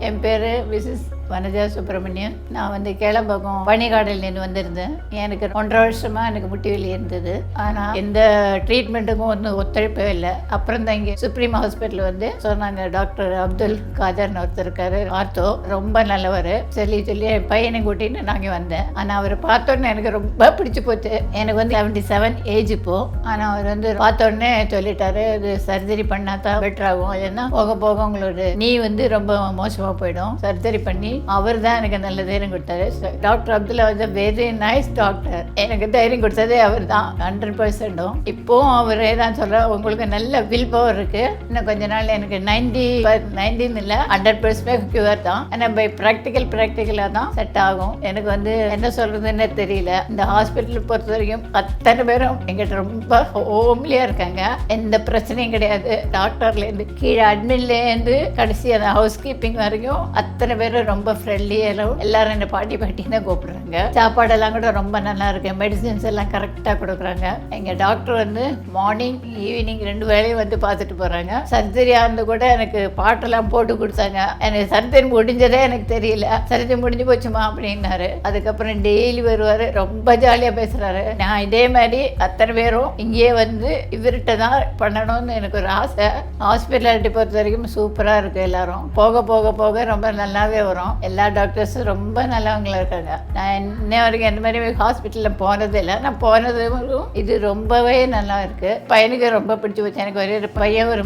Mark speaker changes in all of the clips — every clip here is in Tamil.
Speaker 1: என் பேர் மிஸ்ஸஸ் வனஜா சுப்பிரமணியன். நான் வந்து கேளம்பாக்கம் பனிகாடல்லேருந்து வந்திருந்தேன். எனக்கு 1.5 வருஷமாக எனக்கு முட்டி வலி இருந்தது. ஆனால் எந்த ட்ரீட்மெண்ட்டுக்கும் ஒன்றும் ஒத்துழைப்பே இல்லை. அப்புறம் தான் இங்கே சுப்ரீம் ஹாஸ்பிட்டல் வந்து சொன்னாங்க, டாக்டர் அப்துல் காதர்னு ஒருத்தர் இருக்காரு, ஆர்த்தோ, ரொம்ப நல்லவர். சொல்லி என் பையனை கூட்டின்னு நாங்கள் வந்தேன். ஆனால் அவரை பார்த்தோன்னே எனக்கு ரொம்ப பிடிச்சி போச்சு. எனக்கு வந்து 77 ஏஜ் இப்போ. ஆனால் அவர் வந்து பார்த்தோன்னே சொல்லிட்டாரு, இது சர்ஜரி பண்ணால் தான் பெட்டர் ஆகும், இல்லைன்னா போக போக உங்களோட நீ வந்து ரொம்ப மோசமாக போயிடும், சர்ஜரி பண்ணி. அவர் தான் எனக்கு நல்ல தைரியம் கொடுத்தாரு. டாக்டர் அப்துல்லா வந்து வெரி நைஸ் டாக்டர். எனக்கு தைரியம் கொடுத்ததே அவர் தான் 100%. இப்போவும் அவரே தான் சொல்கிறார், உங்களுக்கு நல்ல வில் பவர் இருக்குது, இன்னும் கொஞ்ச நாள் எனக்கு 90 இல்லை 100% க்யூர் தான். ஆனால் பை ப்ராக்டிக்கலாக தான் செட் ஆகும். எனக்கு வந்து என்ன சொல்கிறதுன்னு தெரியல. இந்த ஹாஸ்பிட்டல் பொறுத்த வரைக்கும் அத்தனை பேரும் எங்கிட்ட ரொம்ப ஹோம்லியாக இருக்காங்க. எந்த பிரச்சனையும் கிடையாது. டாக்டர்லேருந்து கீழே அட்மின்லேருந்து கடைசி அந்த ஹவுஸ் கீப்பிங் வரைக்கும் அத்தனை பேரும் ரொம்ப ஃப்ரெண்ட்லியாக எல்லாரும் என்ன பாட்டின்னு கூப்பிடுறாங்க. சாப்பாடெல்லாம் கூட ரொம்ப நல்லா இருக்கு. மெடிசின்ஸ் எல்லாம் கரெக்டாக கொடுக்குறாங்க. எங்கள் டாக்டர் வந்து மார்னிங் ஈவினிங் 2 வேளையும் வந்து பார்த்துட்டு போகிறாங்க. சர்ஜரியாக இருந்து கூட எனக்கு பாட்டெல்லாம் போட்டு கொடுத்தாங்க. எனக்கு சர்ஜரி முடிஞ்சதே எனக்கு தெரியல. சர்ஜரி முடிஞ்சு போச்சுமா அப்படின்னாரு. அதுக்கப்புறம் டெய்லி வருவார், ரொம்ப ஜாலியாக பேசுகிறாரு. நான் இதே மாதிரி அத்தனை பேரும் இங்கேயே வந்து இவர்கிட்ட தான் பண்ணணும்னு எனக்கு ஒரு ஆசை. ஹாஸ்பிட்டாலிட்டி பொறுத்த வரைக்கும் சூப்பராக இருக்குது. எல்லாரும் போக போக போக ரொம்ப நல்லாவே வரும். எல்லா டாக்டர்ஸும் ரொம்ப நல்லவங்களா இருக்காங்க. நான் இன்ன வரைக்கும் எந்த மாதிரி ஹாஸ்பிட்டலில் போனது இல்லை. நான் போனதும் இது ரொம்பவே நல்லா இருக்கு. பையனுக்கு ரொம்ப பிடிச்சி போச்சு. எனக்கு ஒரு பையன் ஒரு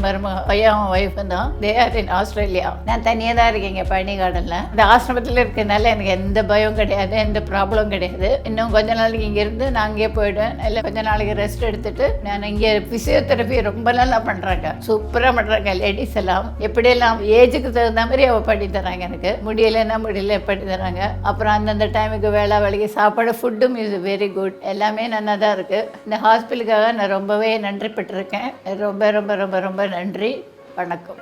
Speaker 1: பையன் அவன் ஒய்ஃபும் தான். They are in Australia. நான் தனியாக தான் இருக்கேன் இங்கே பழனி கார்டனில். இந்த ஆசிரமத்தில் இருக்கிறதுனால எனக்கு எந்த பயம் கிடையாது, எந்த ப்ராப்ளம் கிடையாது. இன்னும் கொஞ்ச நாளைக்கு இங்கே இருந்து நான் அங்கேயே போயிடுவேன். இல்லை கொஞ்ச நாளைக்கு ரெஸ்ட் எடுத்துட்டு நான் இங்கே ஃபிசியோதெரப்பி ரொம்ப நல்லா பண்ணுறாங்க, சூப்பராக பண்ணுறாங்க. லேடிஸ் எல்லாம் எப்படியெல்லாம் ஏஜுக்கு தகுந்த மாதிரி அவள் பண்ணி தராங்க. எனக்கு முடியலைன்னா முடியல பண்ணி தராங்க. அப்புறம் அந்தந்த டைமுக்கு வேலைக்கு சாப்பாடு ஃபுட்டும் இஸ் வெரி குட். எல்லாமே நல்லா தான் இருக்குது. இந்த ஹாஸ்பிட்டலுக்காக நான் ரொம்பவே நன்றி பெற்றிருக்கேன். ரொம்ப ரொம்ப ரொம்ப ரொம்ப நன்றி. வணக்கம்.